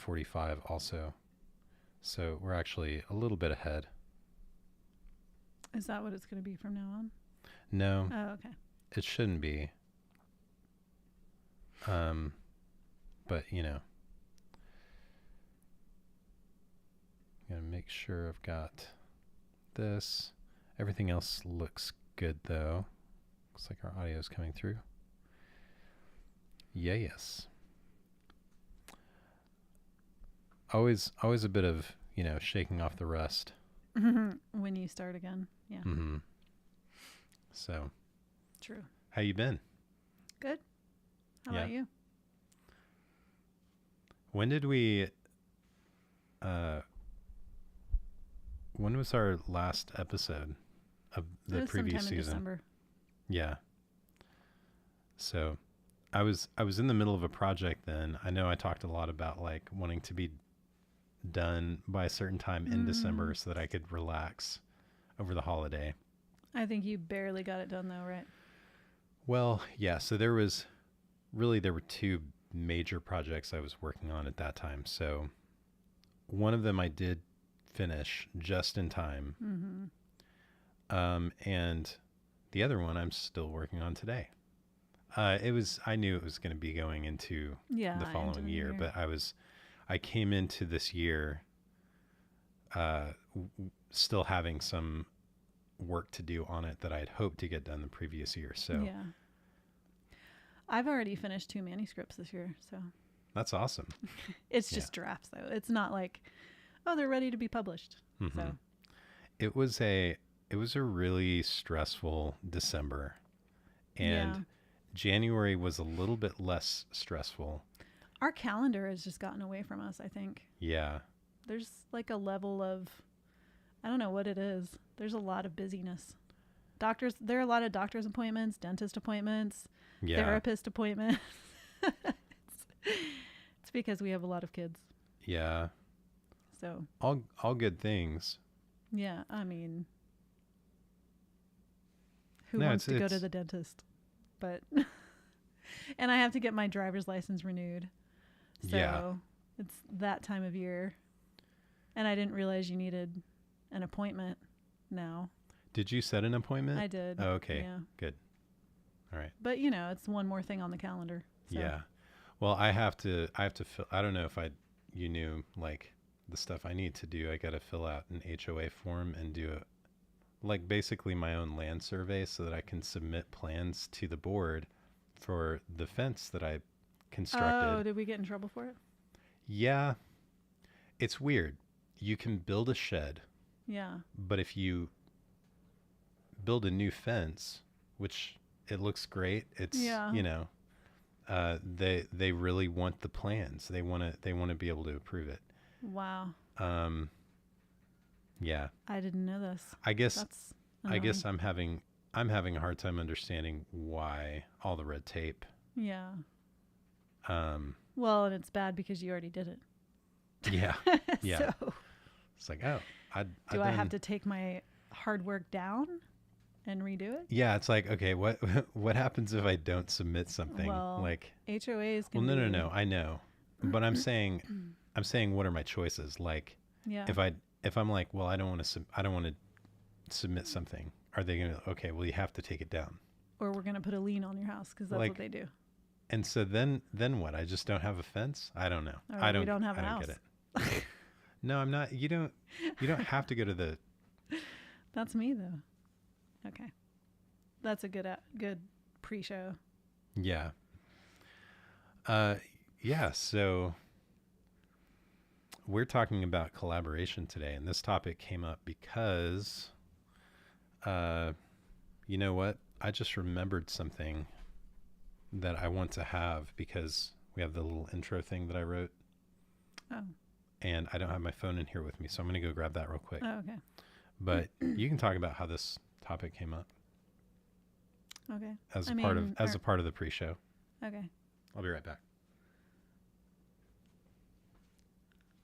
9:45 also. So we're actually a little bit ahead. Is that what it's going to be from now on? No, Oh, okay. it shouldn't be. But I'm gonna make sure I've got this. Everything else looks good though. Looks like our audio is coming through. Yeah, yes. Always a bit of, shaking off the rust. When you start again. Yeah. Mm-hmm. So. True. How you been? Good. How about you? When did we, when was our last episode of the previous sometime in season? December. Yeah. So I was in the middle of a project then. I know I talked a lot about like wanting to be done by a certain time in December so that I could relax over the holiday. I think you barely got it done though, right? Well, yeah. So there were two major projects I was working on at that time. So one of them I did finish just in time. And the other one I'm still working on today. I knew it was going to be going into the following year, but I came into this year still having some work to do on it that I had hoped to get done the previous year. So yeah, I've already finished 2 manuscripts this year. So that's awesome. It's just drafts though. It's not like, oh, they're ready to be published. Mm-hmm. So it was a really stressful December, and January was a little bit less stressful. Our calendar has just gotten away from us, I think. Yeah. There's like a level of, I don't know what it is. There's a lot of busyness. There are a lot of doctor's appointments, dentist appointments, therapist appointments. It's because we have a lot of kids. Yeah. So. All good things. Yeah, I mean, who wants to go to the dentist? But, and I have to get my driver's license renewed. So it's that time of year. And I didn't realize you needed an appointment now. Did you set an appointment? I did. Oh, okay. Yeah. Good. All right. But it's one more thing on the calendar. So. Yeah. Well, I have to fill, I don't know if you knew like the stuff I need to do. I got to fill out an HOA form and do basically my own land survey so that I can submit plans to the board for the fence that I constructed. Oh, did we get in trouble for it? Yeah. It's weird. You can build a shed. Yeah. But if you build a new fence, which it looks great, it's they really want the plans. They want to be able to approve it. Wow. Yeah. I didn't know this. I guess I'm having a hard time understanding why all the red tape. Yeah. Well, and it's bad because you already did it. Yeah. Yeah. So it's like, oh, do I have to take my hard work down and redo it? Yeah, it's like, okay, what happens if I don't submit something? Well, like HOAs Well, can no, I know. But I'm saying what are my choices? Like if I'm like, well, I don't want to submit something. Are they going to okay, well, you have to take it down. Or we're going to put a lien on your house cuz that's what they do. And so then what? I just don't have a fence? I don't know. Or we don't have a house. Get it. No, I'm not. You don't have to go to the. That's me though. Okay. That's a good pre-show. Yeah. Yeah, so we're talking about collaboration today, and this topic came up because you know what? I just remembered something that I want to have because we have the little intro thing that I wrote. Oh. And I don't have my phone in here with me, so I'm going to go grab that real quick. Oh, okay. But you can talk about how this topic came up. Okay. As a part of the pre-show. Okay. I'll be right back.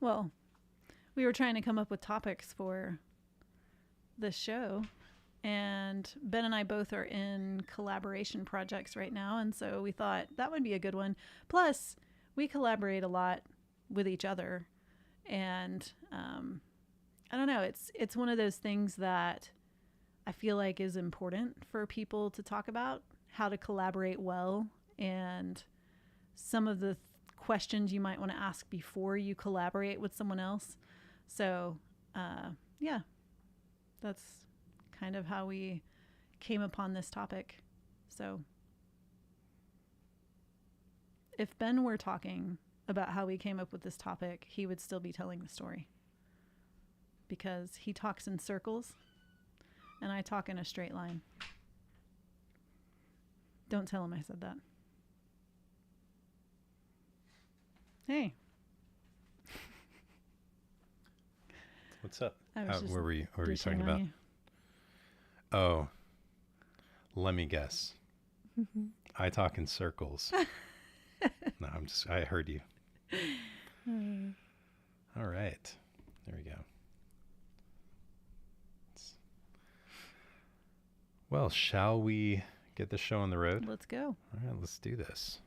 Well, we were trying to come up with topics for this show, and Ben and I both are in collaboration projects right now, and so we thought that would be a good one. Plus, we collaborate a lot with each other. And I don't know, it's one of those things that I feel like is important for people to talk about, how to collaborate well, and some of the questions you might want to ask before you collaborate with someone else. So yeah, that's kind of how we came upon this topic. So if Ben were talking about how we came up with this topic, he would still be telling the story, because he talks in circles and I talk in a straight line. Don't tell him I said that. Hey. What's up? What were you talking about? Oh, let me guess. I talk in circles. No, I heard you. All right. There we go. Well, shall we get the show on the road? Let's go. All right, let's do this.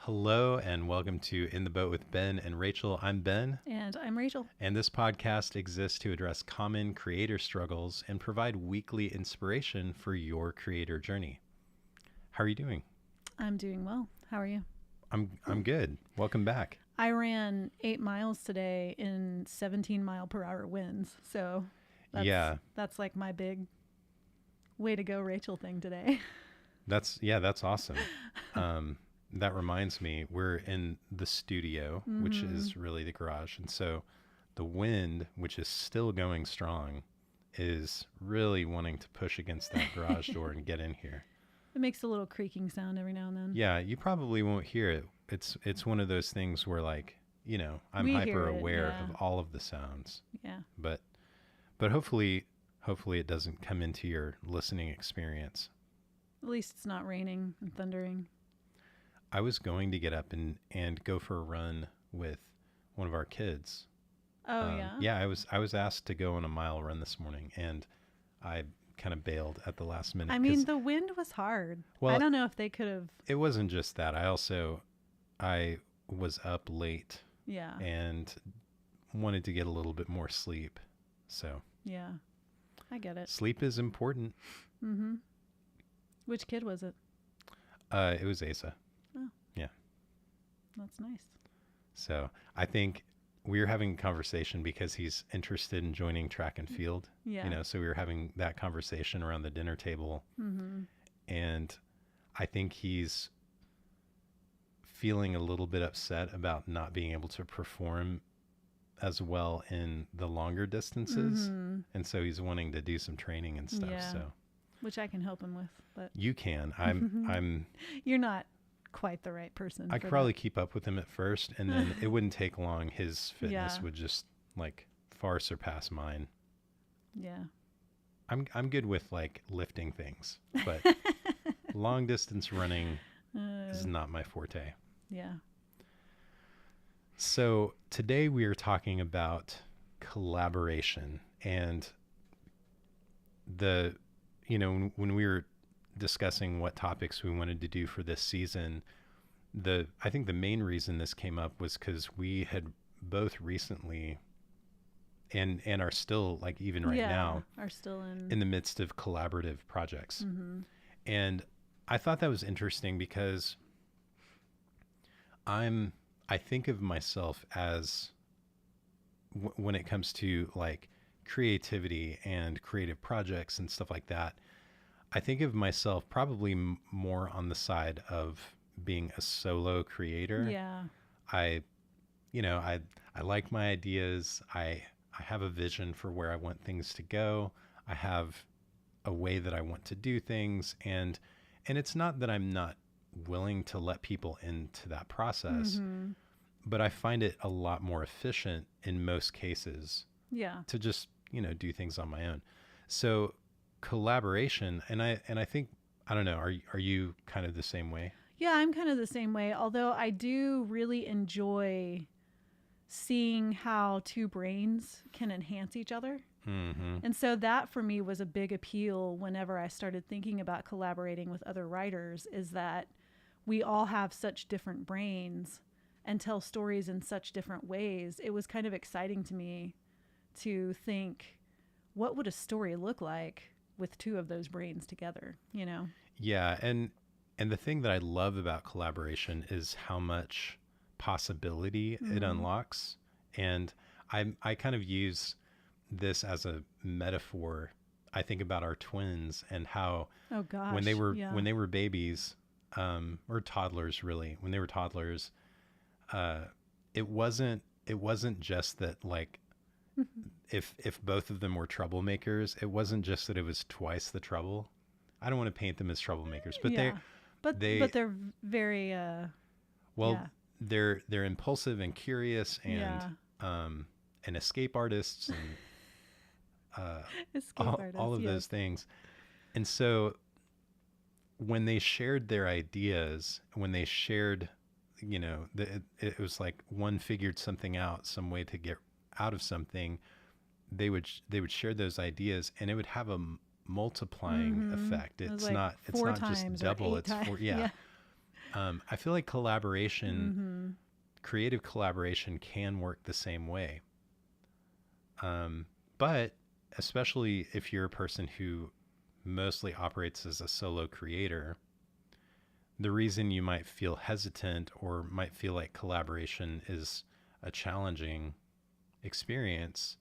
Hello and welcome to In the Boat with Ben and Rachel. I'm Ben. And I'm Rachel. And this podcast exists to address common creator struggles and provide weekly inspiration for your creator journey. How are you doing? I'm doing well. How are you? I'm good. Welcome back. I ran 8 miles today in 17-mile-per-hour winds. So that's like my big way to go Rachel thing today. That's awesome. That reminds me, we're in the studio, which is really the garage. And so the wind, which is still going strong, is really wanting to push against that garage door and get in here. It makes a little creaking sound every now and then. Yeah, you probably won't hear it. It's one of those things where, like, you know, I'm hyper aware of all of the sounds. Yeah. But hopefully it doesn't come into your listening experience. At least it's not raining and thundering. I was going to get up and go for a run with one of our kids. Oh, yeah? Yeah, I was asked to go on a mile run this morning, and I kind of bailed at the last minute. I mean, the wind was hard. Well, I don't know if they could have... It wasn't just that. I was up late. Yeah. And wanted to get a little bit more sleep. So. Yeah, I get it. Sleep is important. Mm-hmm. Which kid was it? It was Asa. Oh. Yeah. That's nice. So I think we were having a conversation because he's interested in joining track and field. Yeah. You know, so we were having that conversation around the dinner table. Mm-hmm. And I think he's feeling a little bit upset about not being able to perform as well in the longer distances. Mm-hmm. And so he's wanting to do some training and stuff. Yeah. So. Which I can help him with, but you can. I'm. You're not quite the right person. I could probably keep up with him at first, and then it wouldn't take long. His fitness would just like far surpass mine. Yeah. I'm good with like lifting things, but long distance running is not my forte. Yeah. So today we are talking about collaboration, and when we were discussing what topics we wanted to do for this season, I think the main reason this came up was because we had both recently and are still, like, even right now, are still in the midst of collaborative projects. Mm-hmm. And I thought that was interesting because I think of myself as when it comes to like creativity and creative projects and stuff like that, I think of myself probably more on the side of being a solo creator. Yeah. I like my ideas. I have a vision for where I want things to go. I have a way that I want to do things, and it's not that I'm not willing to let people into that process, mm-hmm. but I find it a lot more efficient in most cases. Yeah. To just, do things on my own. So collaboration, and I think, I don't know, are you kind of the same way? Yeah, I'm kind of the same way, although I do really enjoy seeing how two brains can enhance each other. Mm-hmm. And so that for me was a big appeal whenever I started thinking about collaborating with other writers, is that we all have such different brains and tell stories in such different ways. It was kind of exciting to me to think, what would a story look like with two of those brains together, you know? Yeah, and the thing that I love about collaboration is how much possibility it unlocks. And I kind of use this as a metaphor. I think about our twins and how Oh gosh. when they were babies, or toddlers really, when they were toddlers, uh, it wasn't just that like if both of them were troublemakers, it wasn't just that it was twice the trouble. I don't want to paint them as troublemakers, but yeah. But they they're very well yeah. they're impulsive and curious and escape artists and Escape artists, all of those things. And so when they shared their ideas, when they shared, it was like one figured something out, some way to get out of something. They would share those ideas, and it would have a multiplying effect. It's like not just double. It's four. Yeah. I feel like collaboration, creative collaboration, can work the same way. But especially if you're a person who mostly operates as a solo creator, the reason you might feel hesitant or might feel like collaboration is a challenging experience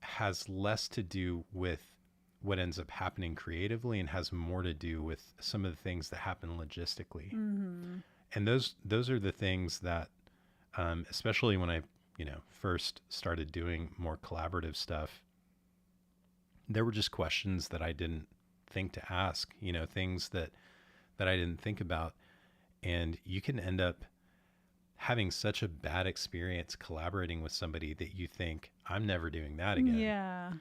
has less to do with what ends up happening creatively and has more to do with some of the things that happen logistically. And those are the things that, especially when I, first started doing more collaborative stuff, there were just questions that I didn't think to ask, things that I didn't think about. And you can end up having such a bad experience collaborating with somebody that you think, I'm never doing that again. Yeah.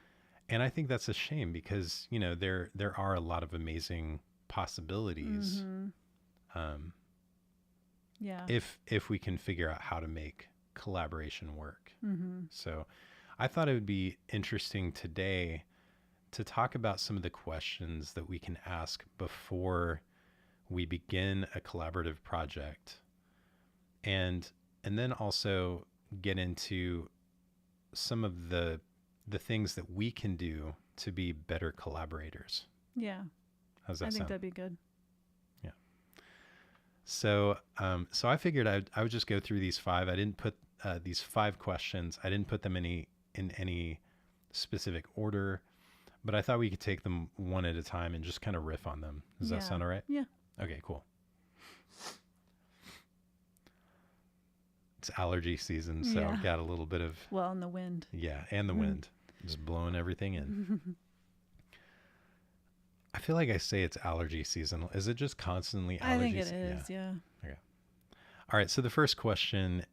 And I think that's a shame because, there are a lot of amazing possibilities. Yeah. If we can figure out how to make collaboration work. So I thought it would be interesting today to talk about some of the questions that we can ask before we begin a collaborative project, and then also get into some of the things that we can do to be better collaborators. Yeah. How's that I think sound? that'd be good. Yeah. So I figured I would just go through these five. I didn't put these 5 questions. I didn't put them in any specific order, but I thought we could take them one at a time and just kind of riff on them. Does that sound all right? Yeah. Okay, cool. It's allergy season, so I've got a little bit of... Well, and the wind. Yeah, and the wind. Just blowing everything in. I feel like I say it's allergy season. Is it just constantly allergy I think it is, yeah. Okay. All right, so the first question,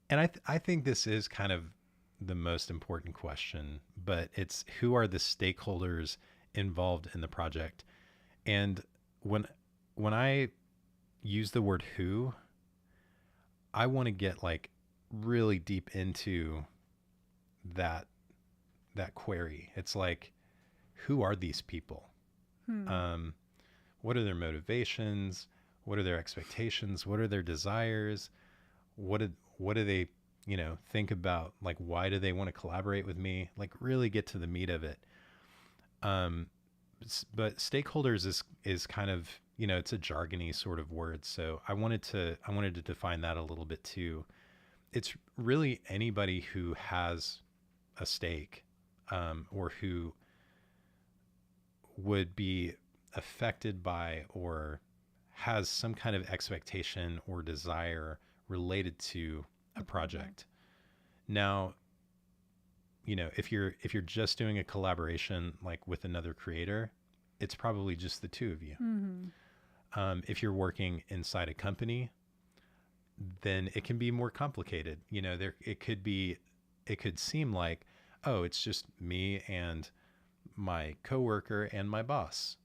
and I think this is kind of the most important question, but it's who are the stakeholders involved in the project? And when I use the word who, I want to get like really deep into that query. It's like, who are these people? What are their motivations? What are their expectations? What are their desires? What do they, think about? Like, why do they want to collaborate with me? Like, really get to the meat of it. But stakeholders is kind of, it's a jargony sort of word. So I wanted to define that a little bit too. It's really anybody who has a stake, or who would be affected by or has some kind of expectation or desire related to a project. Now, if you're just doing a collaboration like with another creator, it's probably just the two of you. If you're working inside a company, then it can be more complicated. It could seem like, oh, it's just me and my coworker and my boss.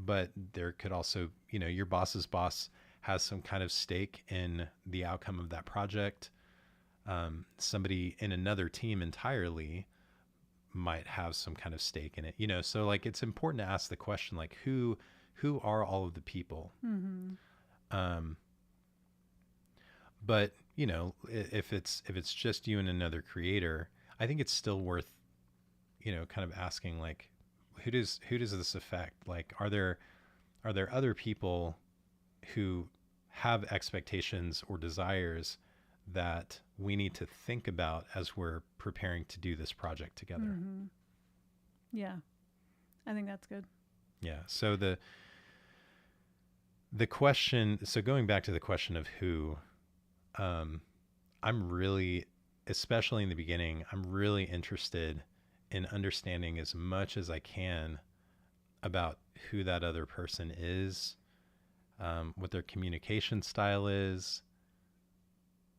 But there could also, your boss's boss has some kind of stake in the outcome of that project. Somebody in another team entirely might have some kind of stake in it, you know. So like it's important to ask the question, like who are all of the people? Um, but you know, if it's just you and another creator, I think it's still worth, you know, kind of asking like, who does this affect? Like, are there other people who have expectations or desires that we need to think about as we're preparing to do this project together? Yeah, I think that's good. Yeah. So the question, so going back to the question of who, I'm really, especially in the beginning, I'm really interested in understanding as much as I can about who that other person is, what their communication style is,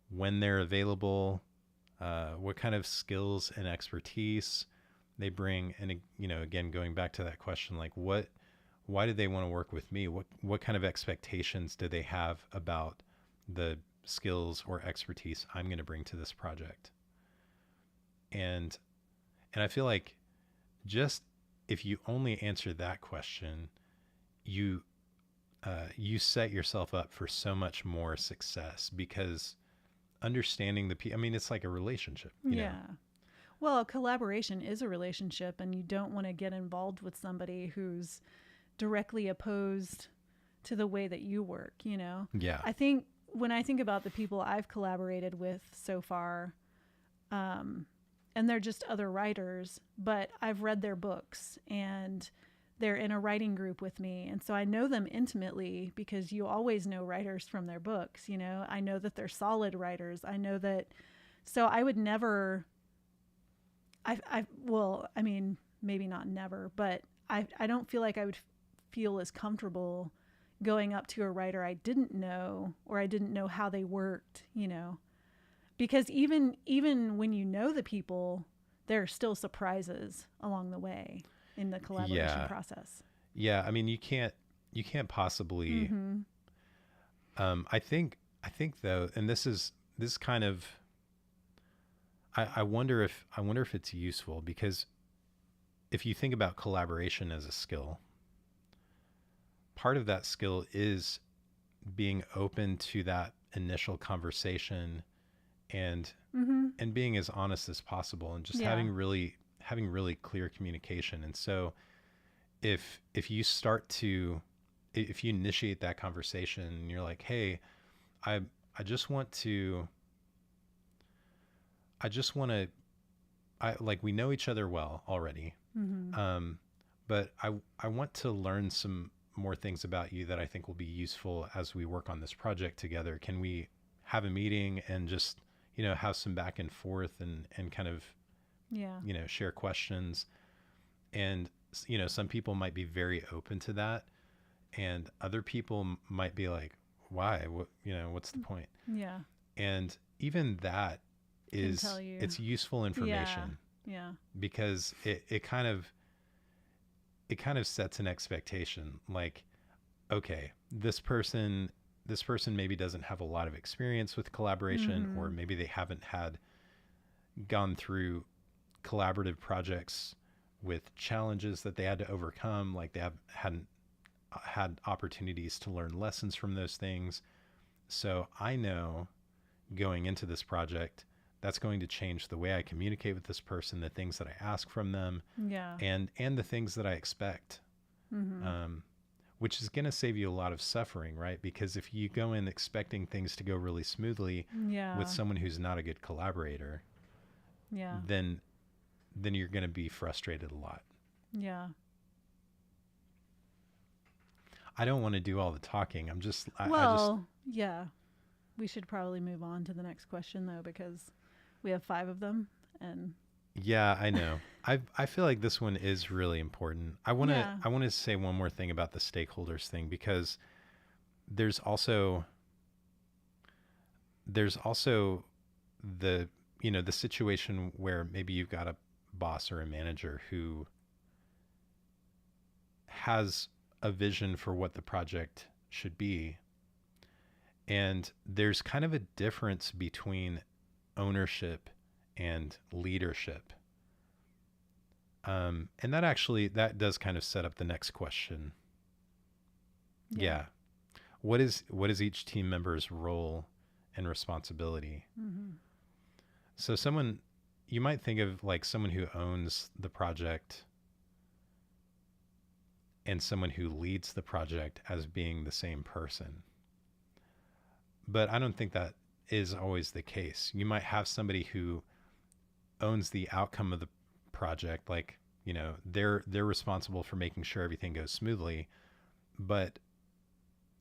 when they're available, what kind of skills and expertise they bring. And, you know, again, going back to that question, like why do they want to work with me? What kind of expectations do they have about the skills or expertise I'm going to bring to this project? And I feel like just if you only answer that question, you you set yourself up for so much more success, because understanding I mean, it's like a relationship, you know? Well, collaboration is a relationship, and you don't want to get involved with somebody who's directly opposed to the way that you work, you know? Yeah. I think when I think about the people I've collaborated with so far, and they're just other writers, but I've read their books and they're in a writing group with me. And so I know them intimately, because you always know writers from their books. You know, I know that they're solid writers. I know that, so I would never, well, I mean, maybe not never, but I don't feel like I would feel as comfortable going up to a writer I didn't know, or I didn't know how they worked, you know, because even when you know the people, there are still surprises along the way in the collaboration process. Yeah. I mean, you can't possibly, I think though, and this kind of, I wonder if it's useful, because if you think about collaboration as a skill, part of that skill is being open to that initial conversation, and being as honest as possible, and just having really clear communication. And so if you initiate that conversation and you're like, hey, I just want to like, we know each other well already. But I want to learn some more things about you that I think will be useful as we work on this project together. Can we have a meeting and just, you know, have some back and forth and kind of, you know, share questions? And, you know, some people might be very open to that, and other people might be like, why? What, you know, what's the point? Yeah. And even that is, it's useful information. Yeah. Because it kind of sets an expectation, like, okay, this person maybe doesn't have a lot of experience with collaboration, or maybe they haven't gone through collaborative projects with challenges that they had to overcome. Like, they hadn't had opportunities to learn lessons from those things. So I know going into this project, that's going to change the way I communicate with this person, the things that I ask from them, and the things that I expect, which is going to save you a lot of suffering, right? Because if you go in expecting things to go really smoothly with someone who's not a good collaborator, then you're going to be frustrated a lot. Yeah. I don't want to do all the talking. Yeah. We should probably move on to the next question, though, because we have 5 of them. And yeah, I know. I feel like this one is really important. I want to say one more thing about the stakeholders thing, because there's also the, you know, the situation where maybe you've got a boss or a manager who has a vision for what the project should be. And there's kind of a difference between ownership and leadership. And that does kind of set up the next question. Yeah. What is each team member's role and responsibility? Mm-hmm. So you might think of like someone who owns the project and someone who leads the project as being the same person. But I don't think that is always the case. You might have somebody who owns the outcome of the project, like, they're responsible for making sure everything goes smoothly, but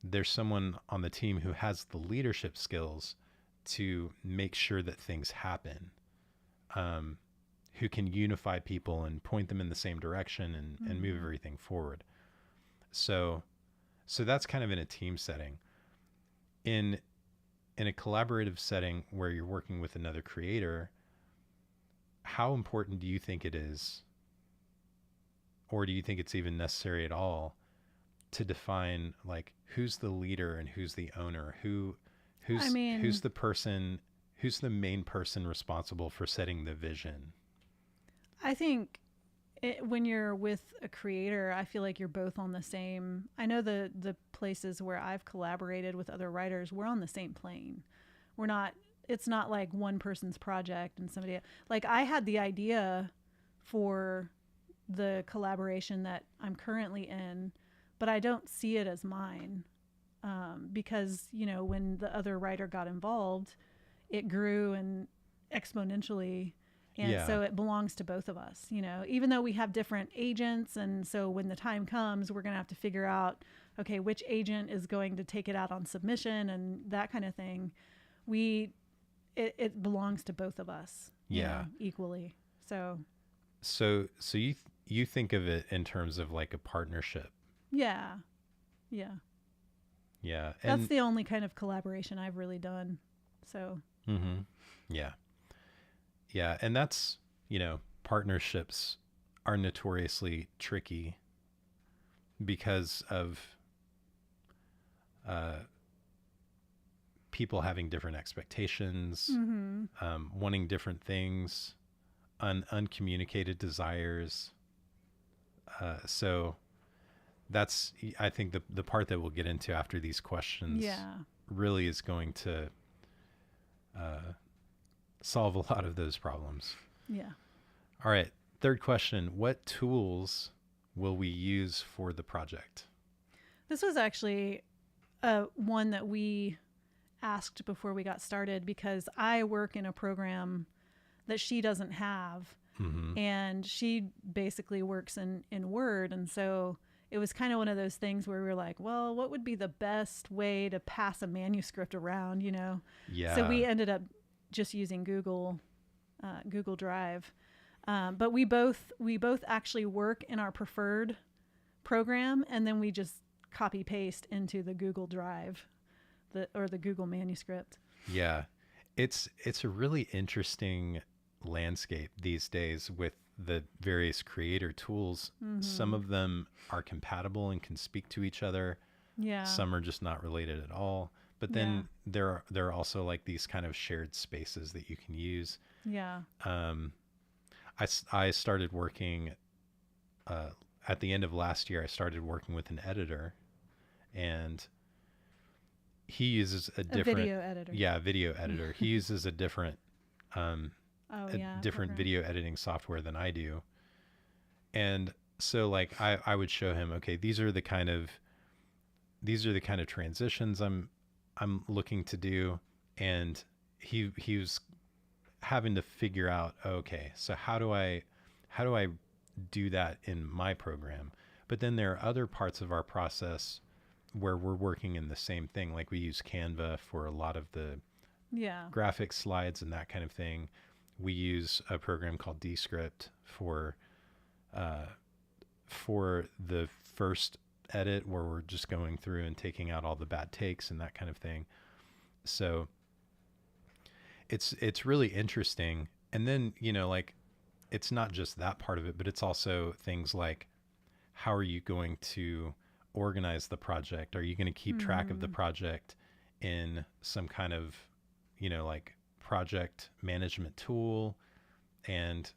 there's someone on the team who has the leadership skills to make sure that things happen, who can unify people and point them in the same direction and move everything forward. So that's kind of in a team setting. In a collaborative setting where you're working with another creator, how important do you think it is, or do you think it's even necessary at all, to define like who's the leader and who's the owner, who's the main person responsible for setting the vision? I think when you're with a creator, I feel like you're both on the same. I know the places where I've collaborated with other writers, we're on the same plane. It's not like one person's project and somebody, like I had the idea for the collaboration that I'm currently in, but I don't see it as mine, because, when the other writer got involved, it grew and exponentially. And so it belongs to both of us, even though we have different agents. And so when the time comes, we're going to have to figure out, okay, which agent is going to take it out on submission and that kind of thing. It belongs to both of us, equally. So you think of it in terms of like a partnership. Yeah. That's the only kind of collaboration I've really done. So. Mm-hmm. Yeah. And that's, partnerships are notoriously tricky because of people having different expectations, wanting different things, uncommunicated desires. So that's, I think the part that we'll get into after these questions really is going to solve a lot of those problems. Yeah. All right. Third question. What tools will we use for the project? This was actually one that we asked before we got started, because I work in a program that she doesn't have. And she basically works in Word. And so it was kind of one of those things where we were like, well, what would be the best way to pass a manuscript around, Yeah. So we ended up just using Google Drive. But we both actually work in our preferred program, and then we just copy paste into the Google Drive, or the Google manuscript. Yeah. It's a really interesting landscape these days with the various creator tools. Some of them are compatible and can speak to each other. Yeah. Some are just not related at all. But then there are also like these kind of shared spaces that you can use. Yeah. I started working at the end of last year. I started working with an editor, and he uses a different video editor. Yeah, video editor. He uses a different different video editing software than I do. And so like I would show him, okay, these are the kind of transitions I'm looking to do. And he was having to figure out, okay, so how do I do that in my program? But then there are other parts of our process where we're working in the same thing. Like we use Canva for a lot of the graphic slides and that kind of thing. We use a program called Descript for the first edit, where we're just going through and taking out all the bad takes and that kind of thing. So it's really interesting. And then, like, it's not just that part of it, but it's also things like, how are you going to organize the project? Are you going to keep track of the project in some kind of, like project management tool? And,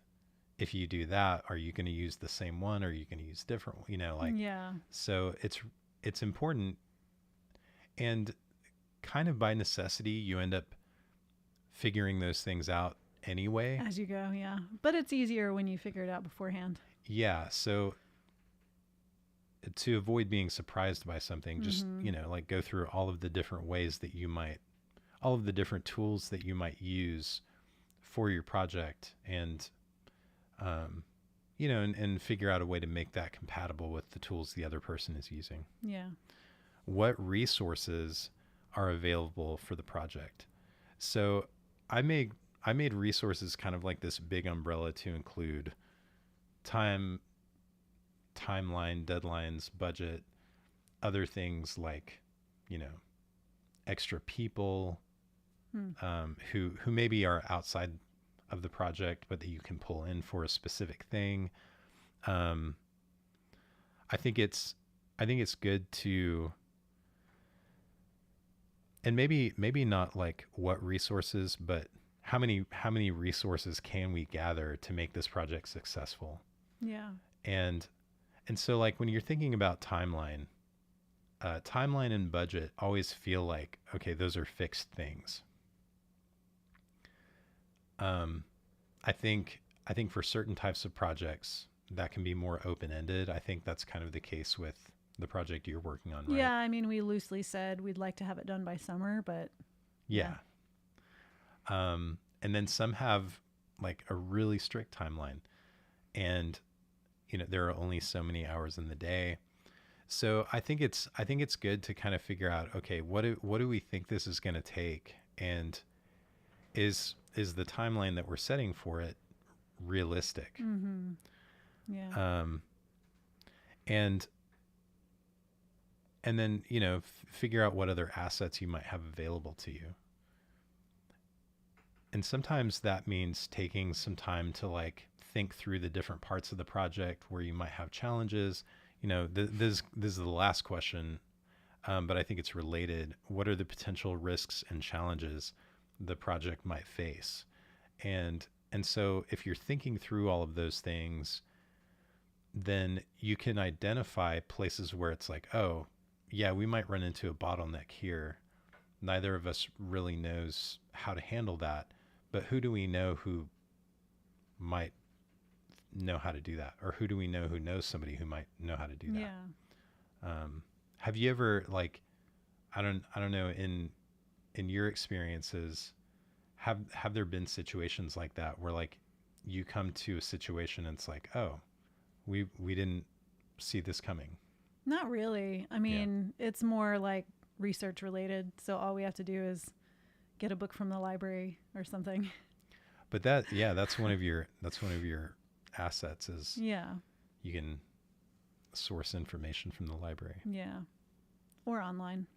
if you do that, are you going to use the same one? Or are you going to use different, like, Yeah. so it's important. And kind of by necessity, you end up figuring those things out anyway. As you go, yeah. But it's easier when you figure it out beforehand. Yeah. So to avoid being surprised by something, just, like go through all of the different ways that all of the different tools that you might use for your project, and, and figure out a way to make that compatible with the tools the other person is using. Yeah. What resources are available for the project? So I made resources kind of like this big umbrella to include timeline, deadlines, budget, other things like, extra people, who maybe are outside of the project, but that you can pull in for a specific thing. I think it's good to, and maybe not like what resources, but how many resources can we gather to make this project successful? Yeah. And so, like, when you're thinking about timeline and budget always feel like, okay, those are fixed things. I think for certain types of projects that can be more open-ended. I think that's kind of the case with the project you're working on, right? Yeah, I mean, we loosely said we'd like to have it done by summer, but yeah. And then some have like a really strict timeline, and there are only so many hours in the day. So I think it's good to kind of figure out, okay, what do we think this is going to take, and is the timeline that we're setting for it realistic? Mm-hmm. Yeah. And then, figure out what other assets you might have available to you. And sometimes that means taking some time to like think through the different parts of the project where you might have challenges. This is the last question, but I think it's related. What are the potential risks and challenges the project might face? And so if you're thinking through all of those things, then you can identify places where it's like, oh, yeah, we might run into a bottleneck here. Neither of us really knows how to handle that, but who do we know who might know how to do that? Or who do we know who knows somebody who might know how to do that? Yeah. Have you ever, like, I don't know, in your experiences, have there been situations like that where like you come to a situation and it's like, oh, we didn't see this coming? Not really. I mean, it's more like research related. So all we have to do is get a book from the library or something. But that's one of your assets is you can source information from the library. Yeah. Or online.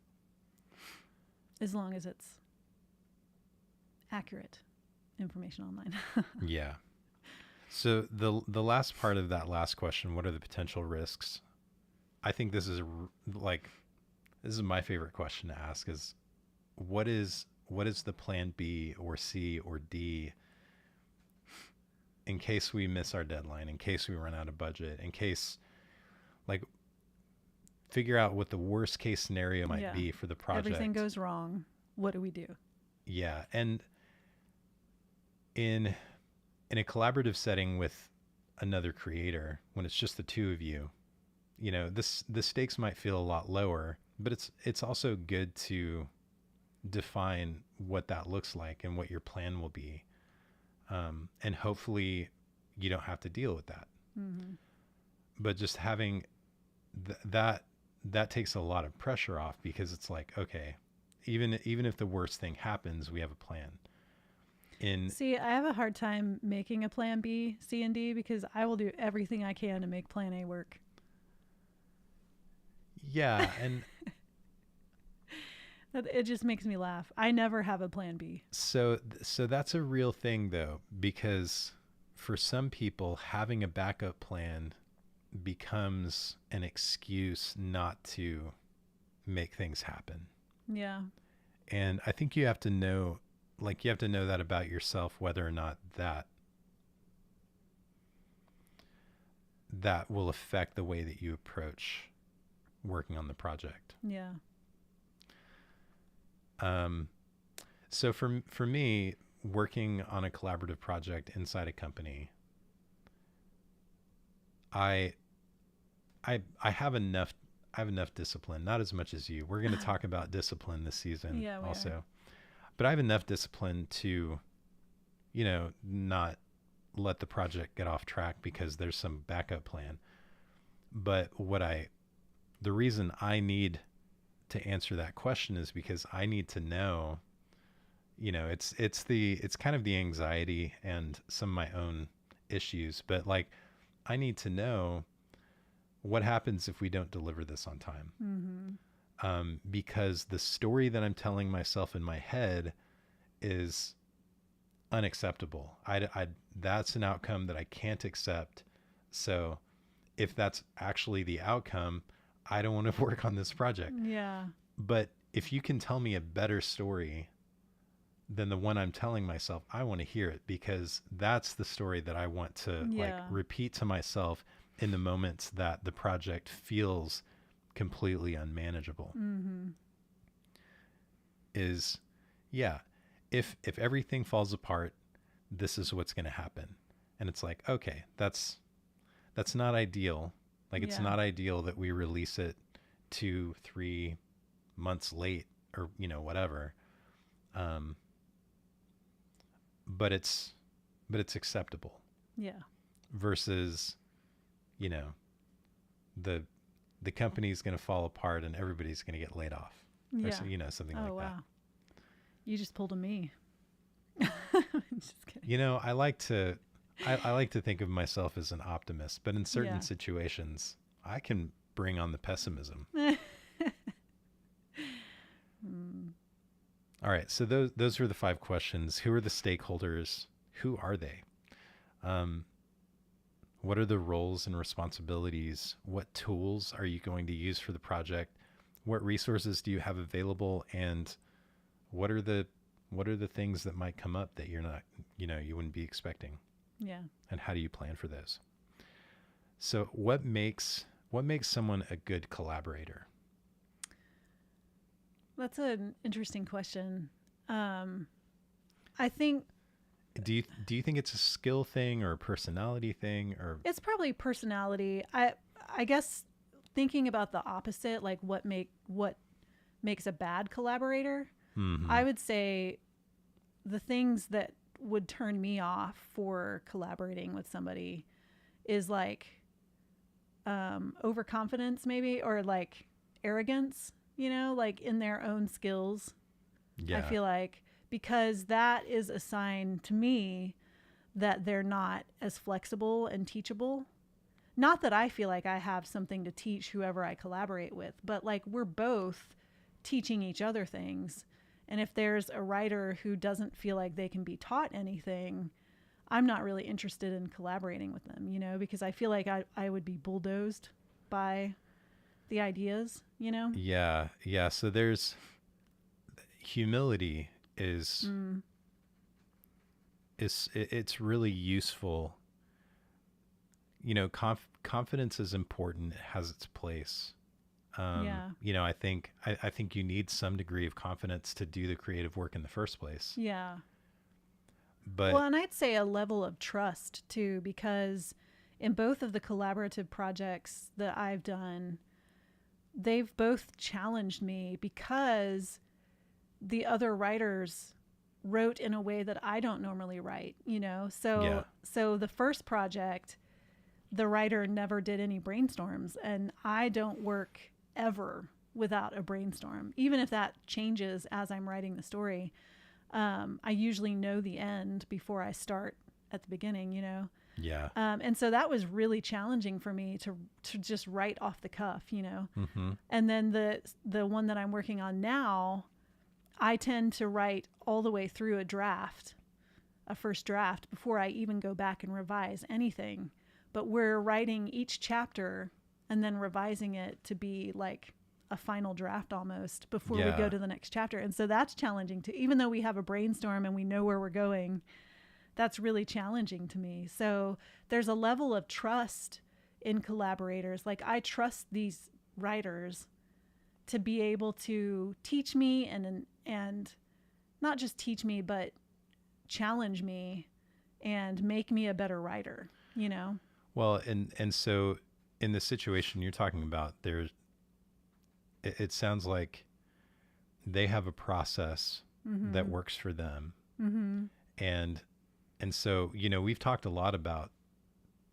As long as it's accurate information online. Yeah. So the last part of that last question, what are the potential risks? I think this is my favorite question to ask, is what is the plan B or C or D in case we miss our deadline, in case we run out of budget, in case, like, figure out what the worst case scenario might be for the project. Everything goes wrong. What do we do? Yeah. And in a collaborative setting with another creator, when it's just the two of you, the stakes might feel a lot lower, but it's also good to define what that looks like and what your plan will be. And hopefully you don't have to deal with that. Mm-hmm. But just having that takes a lot of pressure off, because it's like, okay, even if the worst thing happens, we have a plan. See, I have a hard time making a plan B, C, and D, because I will do everything I can to make plan A work. Yeah, and it just makes me laugh. I never have a plan B. So that's a real thing, though, because for some people, having a backup plan becomes an excuse not to make things happen. Yeah. And I think you have to know that about yourself, whether or not that that will affect the way that you approach working on the project. Yeah. So for me, working on a collaborative project inside a company, I have enough discipline, not as much as you. We're going to talk about discipline this season also. Are. But I have enough discipline to, not let the project get off track because there's some backup plan. But the reason I need to answer that question is because I need to know, it's kind of the anxiety and some of my own issues, but like I need to know what happens if we don't deliver this on time. Mm-hmm. Because the story that I'm telling myself in my head is unacceptable. That's an outcome that I can't accept. So if that's actually the outcome, I don't want to work on this project. Yeah. But if you can tell me a better story than the one I'm telling myself, I want to hear it, because that's the story that I want to like repeat to myself in the moments that the project feels completely unmanageable. Mm-hmm. If everything falls apart, this is what's going to happen. And it's like, okay, that's not ideal. Like, it's not ideal that we release it 2-3 months late or, whatever. But it's acceptable. Yeah. Versus, the company's going to fall apart and everybody's going to get laid off. Yeah. Or, something like that. You just pulled a me. Just kidding. I like to think of myself as an optimist, but in certain situations, I can bring on the pessimism. All right. So those were the 5 questions. Who are the stakeholders? Who are they? What are the roles and responsibilities? What tools are you going to use for the project? What resources do you have available? And what are the things that might come up that you're not, you wouldn't be expecting? Yeah. And how do you plan for those? So what makes someone a good collaborator? That's an interesting question. I think. Do you think it's a skill thing or a personality thing, or? It's probably personality. I guess thinking about the opposite, like what makes a bad collaborator. Mm-hmm. I would say the things that would turn me off for collaborating with somebody is like overconfidence maybe, or like arrogance, like in their own skills. Yeah. I feel like, because that is a sign to me that they're not as flexible and teachable. Not that I feel like I have something to teach whoever I collaborate with, but like we're both teaching each other things. And if there's a writer who doesn't feel like they can be taught anything, I'm not really interested in collaborating with them, because I feel like I would be bulldozed by the ideas, Yeah. Yeah. So there's humility it's really useful. Confidence is important. It has its place. I think you need some degree of confidence to do the creative work in the first place. Yeah. And I'd say a level of trust too, because in both of the collaborative projects that I've done, they've both challenged me because the other writers wrote in a way that I don't normally write, So the first project, the writer never did any brainstorms, and I don't work ever without a brainstorm, even if that changes as I'm writing the story. I usually know the end before I start at the beginning, Yeah. And so that was really challenging for me to just write off the cuff, Mm-hmm. And then the one that I'm working on now, I tend to write all the way through a first draft, before I even go back and revise anything. But we're writing each chapter and then revising it to be like a final draft almost before we go to the next chapter. And so that's challenging too. Even though we have a brainstorm and we know where we're going, that's really challenging to me. So there's a level of trust in collaborators. Like, I trust these writers to be able to teach me and not just teach me, but challenge me and make me a better writer, you know? Well, and so in the situation you're talking about, it sounds like they have a process that works for them. And so, you know, we've talked a lot about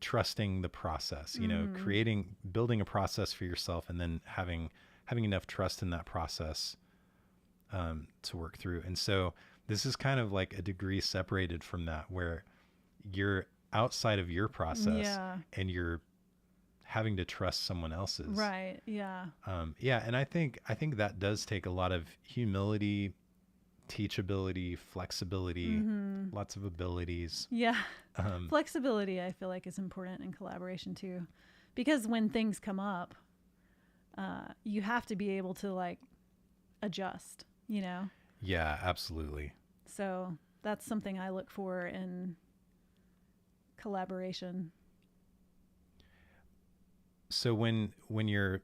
trusting the process, you know, building a process for yourself, and then having enough trust in that process to work through. And so this is kind of like a degree separated from that, where you're outside of your process and you're having to trust someone else's. Right. Yeah. Yeah. And I think that does take a lot of humility, teachability, flexibility, lots of abilities. Yeah. Flexibility, I feel like, is important in collaboration too, because when things come up, you have to be able to like adjust, you know? Yeah, absolutely. So that's something I look for in collaboration. So when you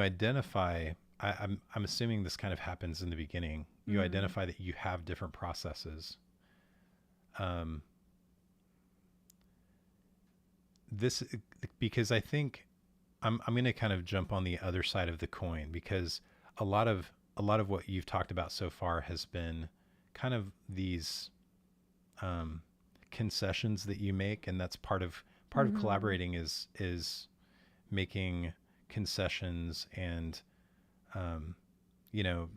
identify, I'm assuming this kind of happens in the beginning. You identify that you have different processes. This, because I think I'm going to kind of jump on the other side of the coin, because a lot of what you've talked about so far has been kind of these concessions that you make, and that's part of collaborating is making concessions and you know,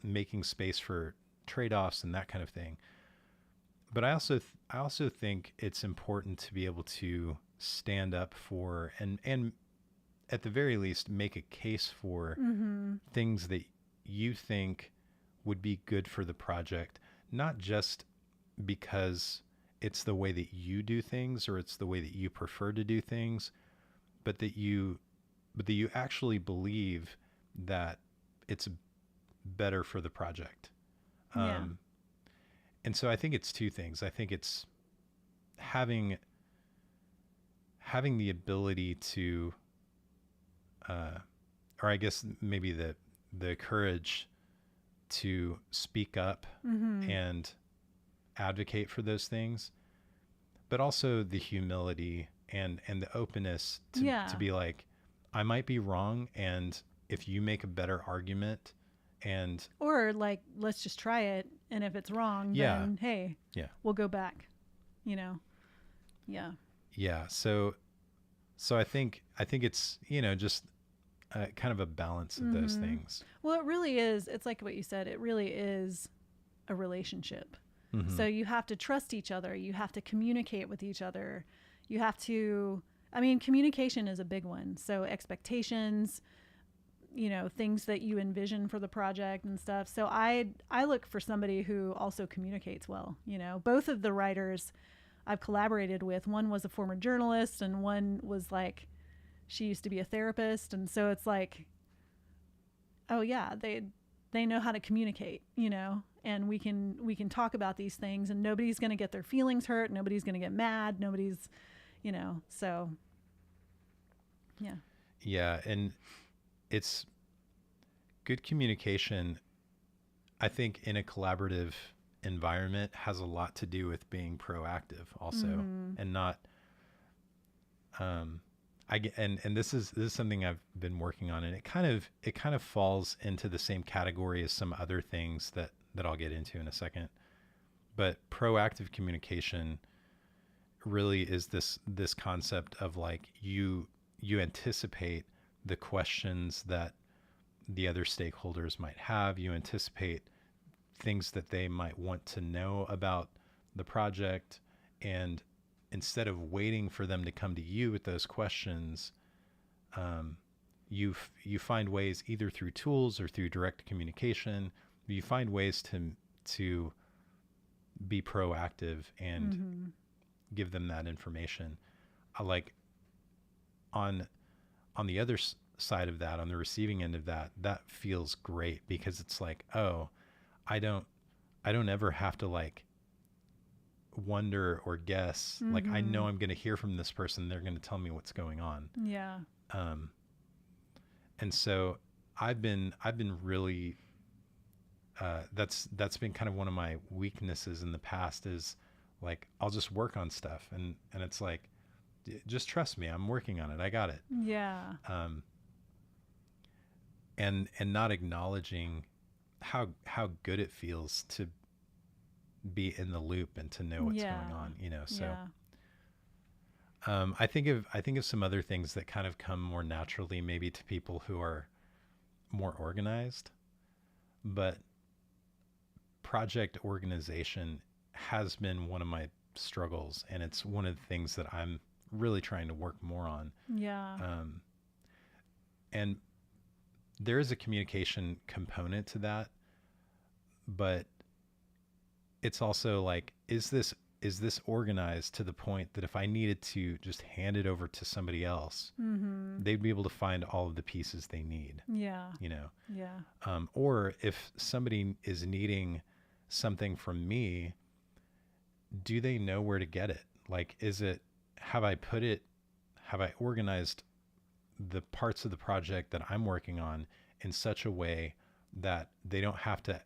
making space for trade-offs and that kind of thing. But I also think it's important to be able to stand up for and at the very least make a case for things that you think would be good for the project, not just because it's the way that you do things or it's the way that you prefer to do things, but that you actually believe that it's better for the project. And so I think it's two things. I think it's having the ability to, or I guess maybe the courage to speak up and advocate for those things, but also the humility and the openness to be like, I might be wrong, and if you make a better argument, and or like, let's just try it, and if it's wrong, then hey, we'll go back, you know. So I think it's, you know, just kind of a balance of those things. Well, it really is. It's like what you said. It really is a relationship. So you have to trust each other. You have to communicate with each other. You have to, I mean, communication is a big one. So expectations, you know, things that you envision for the project and stuff. So I look for somebody who also communicates well. You know, both of the writers I've collaborated with, one was a former journalist and one was like, she used to be a therapist. And so it's like, oh yeah, they know how to communicate, you know, and we can talk about these things, and nobody's going to get their feelings hurt. Nobody's going to get mad. Nobody's, you know, so yeah. Yeah. And it's good communication, I think, in a collaborative environment has a lot to do with being proactive also, and not, and this is something I've been working on, and it kind of falls into the same category as some other things that I'll get into in a second. But proactive communication really is this concept of like, you anticipate the questions that the other stakeholders might have. You anticipate things that they might want to know about the project, and instead of waiting for them to come to you with those questions, you find ways, either through tools or through direct communication, you find ways to be proactive and give them that information. Like on the other side of that, on the receiving end of that feels great, because it's like, oh, I don't ever have to like wonder or guess. Like I know I'm going to hear from this person. They're going to tell me what's going on. Yeah. And so I've been really, that's been kind of one of my weaknesses in the past is like, I'll just work on stuff and it's like, just trust me, I'm working on it. I got it. Yeah. And not acknowledging how good it feels to be in the loop and to know what's going on, you know? So, I think of some other things that kind of come more naturally, maybe to people who are more organized, but project organization has been one of my struggles, and it's one of the things that I'm really trying to work more on. Yeah. And there is a communication component to that, but it's also like, is this organized to the point that if I needed to just hand it over to somebody else, they'd be able to find all of the pieces they need? Yeah. You know? Yeah. Or if somebody is needing something from me, do they know where to get it? Like, have I organized the parts of the project that I'm working on in such a way that they don't have to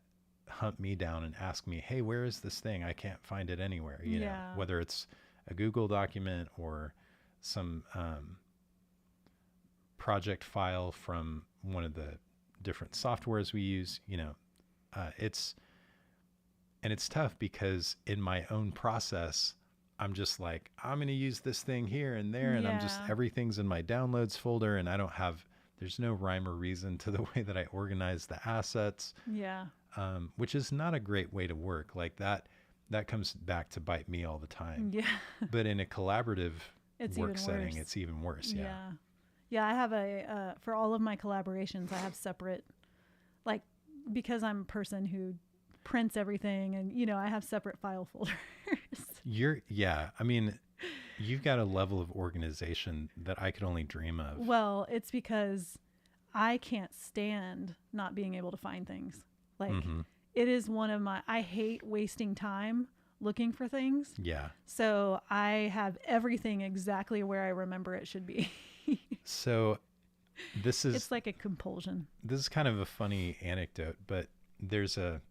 hunt me down and ask me, hey, where is this thing? I can't find it anywhere, you know, whether it's a Google document or some project file from one of the different softwares we use, you know. It's tough because in my own process, I'm just like, I'm going to use this thing here and there. And everything's in my downloads folder, and there's no rhyme or reason to the way that I organize the assets. Yeah. Which is not a great way to work. Like that comes back to bite me all the time. Yeah. But in a collaborative work setting, worse. It's even worse. Yeah. Yeah. Yeah. I have for all of my collaborations, I have separate, like, because I'm a person who prints everything, and, you know, I have separate file folders. I mean, you've got a level of organization that I could only dream of. Well, it's because I can't stand not being able to find things. Like, it is I hate wasting time looking for things. Yeah. So I have everything exactly where I remember it should be. So it's like a compulsion. This is kind of a funny anecdote, but there's a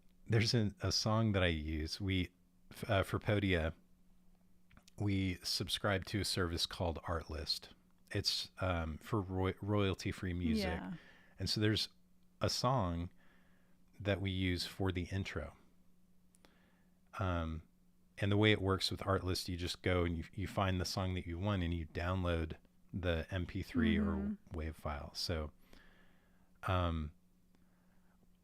song that I use. For Podia, we subscribe to a service called Artlist. It's for royalty-free music. Yeah. And so there's a song that we use for the intro. And the way it works with Artlist, you just go and you find the song that you want and you download the MP3 or WAV file. So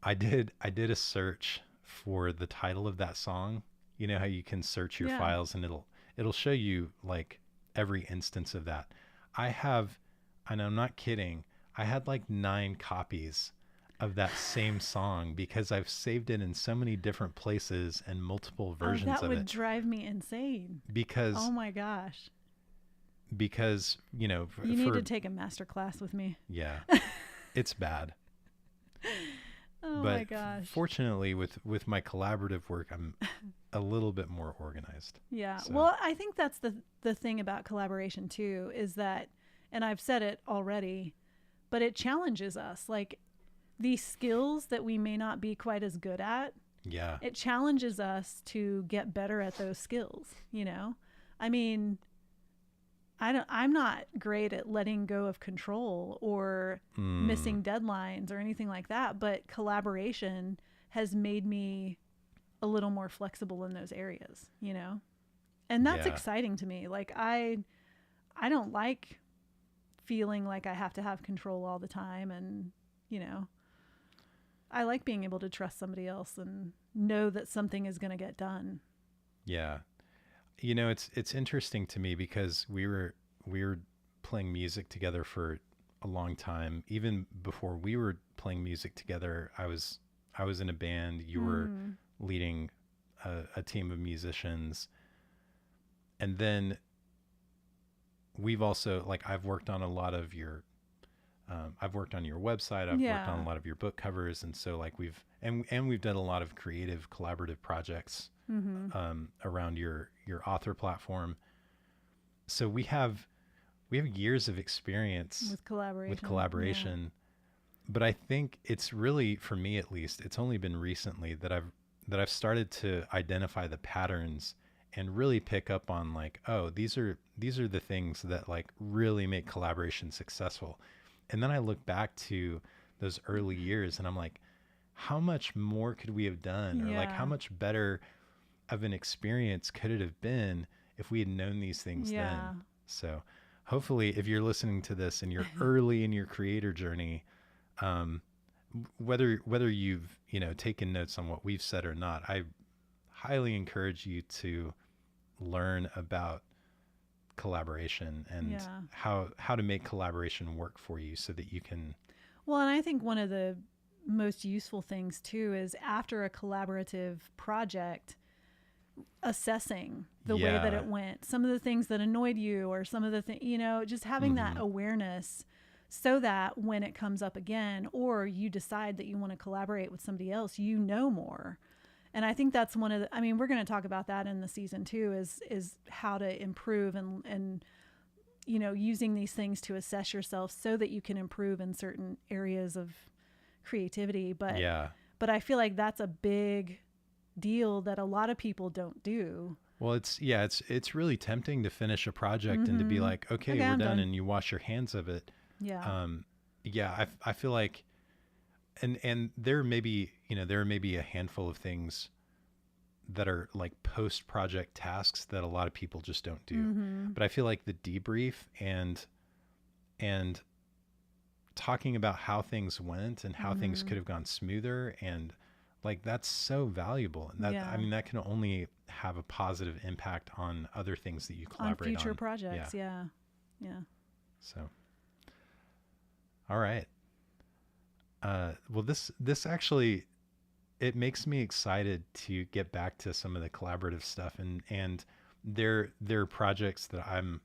I did a search for the title of that song. You know how you can search your files and it'll show you like every instance of that. And I'm not kidding, I had like 9 copies of that same song because I've saved it in so many different places and multiple versions of it. That would drive me insane. Because oh my gosh. Because, you know, you need to take a master class with me. Yeah. It's bad. Oh my gosh. Fortunately with my collaborative work, I'm a little bit more organized. Yeah. So. Well, I think that's the thing about collaboration too, is that, and I've said it already, but it challenges us. Like, these skills that we may not be quite as good at. Yeah. It challenges us to get better at those skills, you know? I mean, I'm not great at letting go of control or missing deadlines or anything like that, but collaboration has made me a little more flexible in those areas, you know? And that's exciting to me. Like, I don't like feeling like I have to have control all the time, and, you know, I like being able to trust somebody else and know that something is going to get done. Yeah. You know, it's interesting to me because we were playing music together for a long time. Even before we were playing music together, I was in a band. You were leading a team of musicians. And then we've also, like, I've worked on a lot of your I've worked on your website. I've worked on a lot of your book covers. And so like we've done a lot of creative collaborative projects around your author platform. So we have years of experience with collaboration. Yeah. But I think it's really, for me at least, it's only been recently that I've started to identify the patterns and really pick up on like, oh, these are the things that like really make collaboration successful. And then I look back to those early years and I'm like, how much more could we have done? Or like how much better of an experience could it have been if we had known these things then? So hopefully if you're listening to this and you're early in your creator journey, whether you've, taken notes on what we've said or not, I highly encourage you to learn about collaboration and how to make collaboration work for you so that you can. Well, and I think one of the most useful things too is after a collaborative project, assessing the way that it went, some of the things that annoyed you or some of the things, just having that awareness so that when it comes up again, or you decide that you want to collaborate with somebody else, more. And I think that's one of the, we're going to talk about that in the season 2 is how to improve and using these things to assess yourself so that you can improve in certain areas of creativity. But I feel like that's a big deal that a lot of people don't do. Well, it's really tempting to finish a project and to be like, okay, we're done, and you wash your hands of it. I feel like, and there may be a handful of things that are like post-project tasks that a lot of people just don't do. But I feel like the debrief and talking about how things went and how things could have gone smoother, and like that's so valuable. And that that can only have a positive impact on other things that you collaborate on. Future projects. Yeah. So all right. Well, this actually, it makes me excited to get back to some of the collaborative stuff, and there are projects that I'm,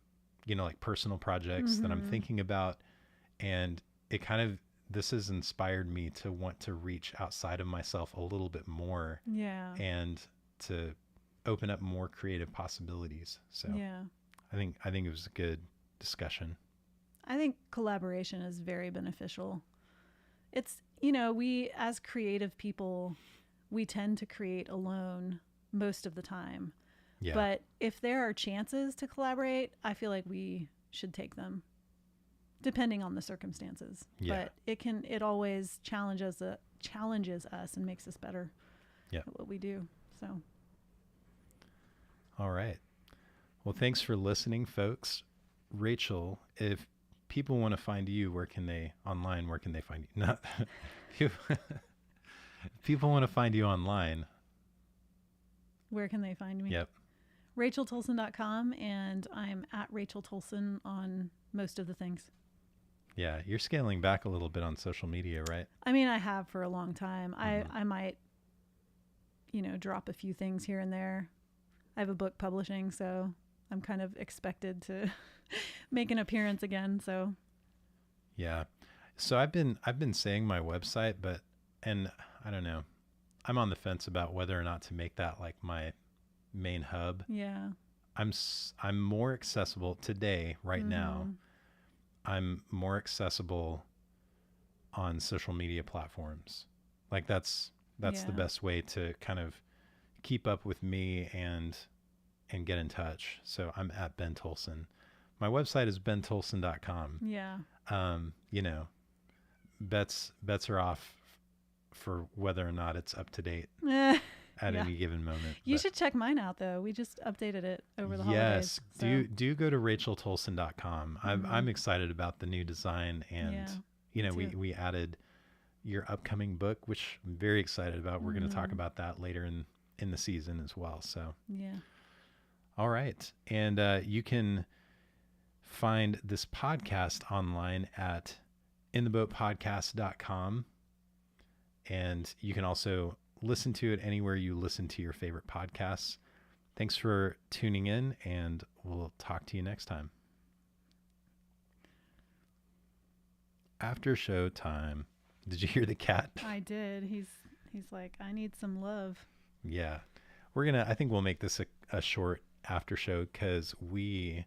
like personal projects that I'm thinking about, and this has inspired me to want to reach outside of myself a little bit more, and to open up more creative possibilities. So I think it was a good discussion. I think collaboration is very beneficial. It's, we as creative people, we tend to create alone most of the time. Yeah. But if there are chances to collaborate, I feel like we should take them, depending on the circumstances. Yeah. But it always challenges us and makes us better at what we do. So. All right. Well, thanks for listening, folks. Rachel, if people want to find you, where can they find you? Not people want to find you online. Where can they find me? Yep. RachelTolson.com, and I'm at Rachel Tolson on most of the things. Yeah, you're scaling back a little bit on social media, right? I have for a long time. I might, drop a few things here and there. I have a book publishing, so I'm kind of expected to make an appearance again. So. Yeah. So I've been saying my website, and I don't know, I'm on the fence about whether or not to make that like my main hub. Yeah. I'm more accessible today, right now. I'm more accessible on social media platforms. Like that's the best way to kind of keep up with me and get in touch. So I'm at Ben Tolson. My website is bentolson.com. Yeah. Bets are off for whether or not it's up to date at any given moment. You should check mine out though. We just updated it over the holidays. Yes. Do go to racheltolson.com. I'm excited about the new design, and we added your upcoming book, which I'm very excited about. We're going to talk about that later in the season as well. So all right. And you can find this podcast online at intheboatpodcast.com. And you can also listen to it anywhere you listen to your favorite podcasts. Thanks for tuning in, and we'll talk to you next time. After show time. Did you hear the cat? I did. He's like, I need some love. Yeah. I think we'll make this a short after show because we're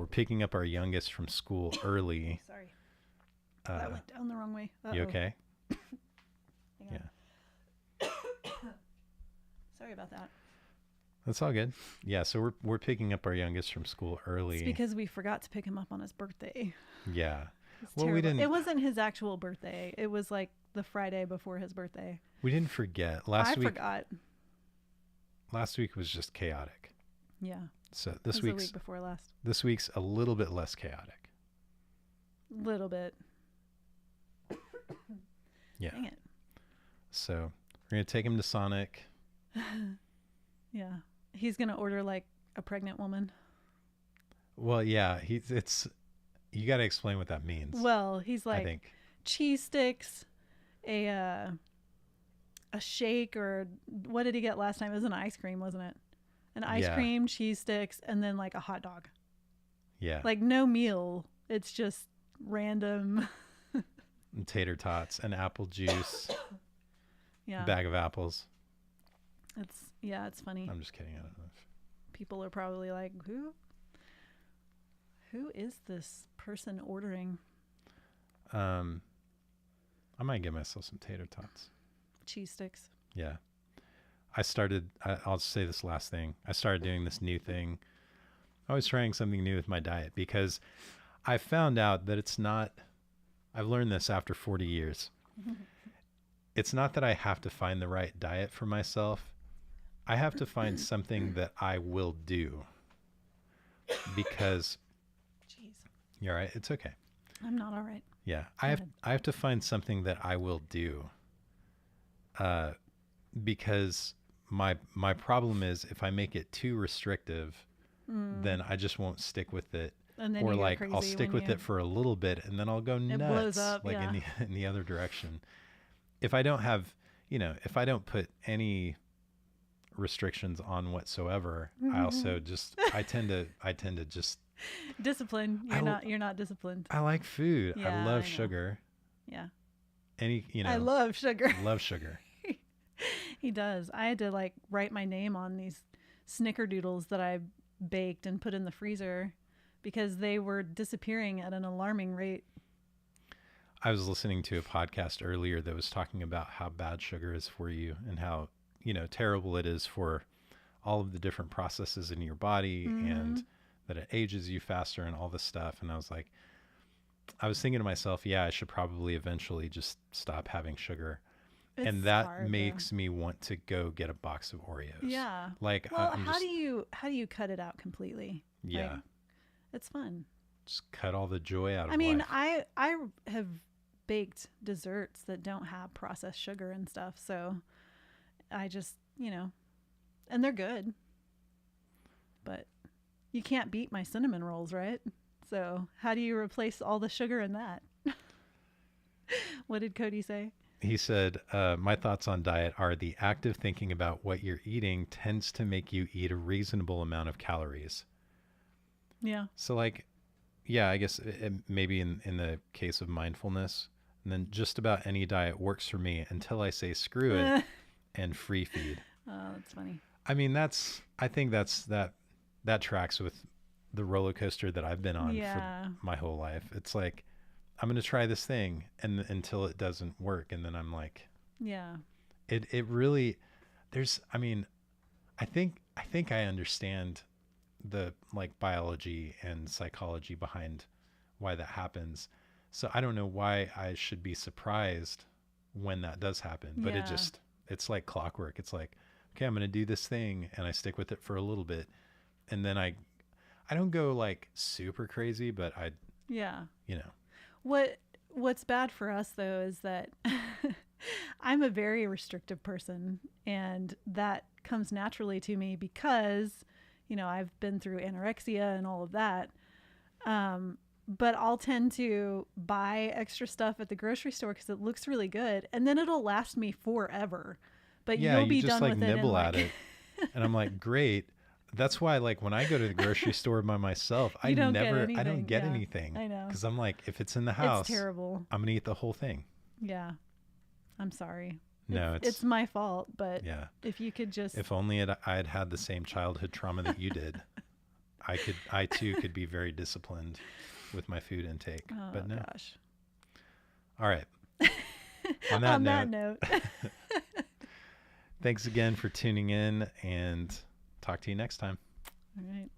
picking up our youngest from school early. Sorry. That went down the wrong way. Uh-oh. You okay? Yeah. Sorry about that. That's all good. Yeah, so we're picking up our youngest from school early. It's because we forgot to pick him up on his birthday. Yeah. Well, we didn't. It wasn't his actual birthday. It was like the Friday before his birthday. We didn't forget. I forgot. Last week was just chaotic. Yeah. So this week's the week before last. This week's a little bit less chaotic. Little bit. Yeah. Dang it. So we're gonna take him to Sonic. Yeah. He's gonna order like a pregnant woman. Well, yeah. You got to explain what that means. Well, he's like, I think cheese sticks, a shake, or what did he get last time? It was an ice cream, wasn't it? An ice cream, cheese sticks, and then like a hot dog. Yeah. Like no meal. It's just random. And tater tots and apple juice. Yeah. Bag of apples. It's funny. I'm just kidding. I don't know if people are probably like, who is this person ordering? I might get myself some tater tots. Cheese sticks. Yeah. I'll say this last thing. I started doing this new thing. I was trying something new with my diet because I found out that I've learned this after 40 years. It's not that I have to find the right diet for myself. I have to find something that I will do because Jeez. You're all right. It's okay. I'm not all right. Yeah. I have to find something that I will do. Because my problem is if I make it too restrictive, then I just won't stick with it. And then or like I'll stick with it for a little bit and then I'll go nuts. It blows up, like yeah. in the other direction. If I don't have, if I don't put any restrictions on whatsoever, I also I tend to just discipline. You're not disciplined. I like food. Yeah, I love sugar. Yeah. I love sugar. Love sugar. He does. I had to like write my name on these snickerdoodles that I baked and put in the freezer because they were disappearing at an alarming rate. I was listening to a podcast earlier that was talking about how bad sugar is for you and how, terrible it is for all of the different processes in your body and that it ages you faster and all this stuff. And I was thinking to myself, yeah, I should probably eventually just stop having sugar. And that makes me want to go get a box of Oreos. Yeah. Like, well, how do you cut it out completely? Yeah. Like, it's fun. Just cut all the joy out of I mean, life. I have baked desserts that don't have processed sugar and stuff. So I just, and they're good. But you can't beat my cinnamon rolls, right? So how do you replace all the sugar in that? What did Cody say? He said, my thoughts on diet are the active thinking about what you're eating tends to make you eat a reasonable amount of calories. Yeah. So like, yeah, I guess maybe in the case of mindfulness, and then just about any diet works for me until I say screw it and free feed. Oh, that's funny. I mean, I think that tracks with the roller coaster that I've been on for my whole life. It's like, I'm going to try this thing and until it doesn't work. And then I'm like, yeah, it really, I think I understand the like biology and psychology behind why that happens. So I don't know why I should be surprised when that does happen, but it's like clockwork. It's like, okay, I'm going to do this thing and I stick with it for a little bit. And then I don't go like super crazy, but What's bad for us though is that I'm a very restrictive person, and that comes naturally to me because, I've been through anorexia and all of that. But I'll tend to buy extra stuff at the grocery store because it looks really good, and then it'll last me forever. But you'll be just done like with it. Nibble at it, and I'm like, great. That's why, like, when I go to the grocery store by myself, I don't get Yeah, anything. I know. Because I'm like, if it's in the house, It's terrible. I'm going to eat the whole thing. Yeah. I'm sorry. No, it's my fault, but yeah. if you could just. If only I'd had the same childhood trauma that you did, I too could be very disciplined with my food intake. Oh, but no. Gosh. All right. On that note. Thanks again for tuning in, and talk to you next time. All right.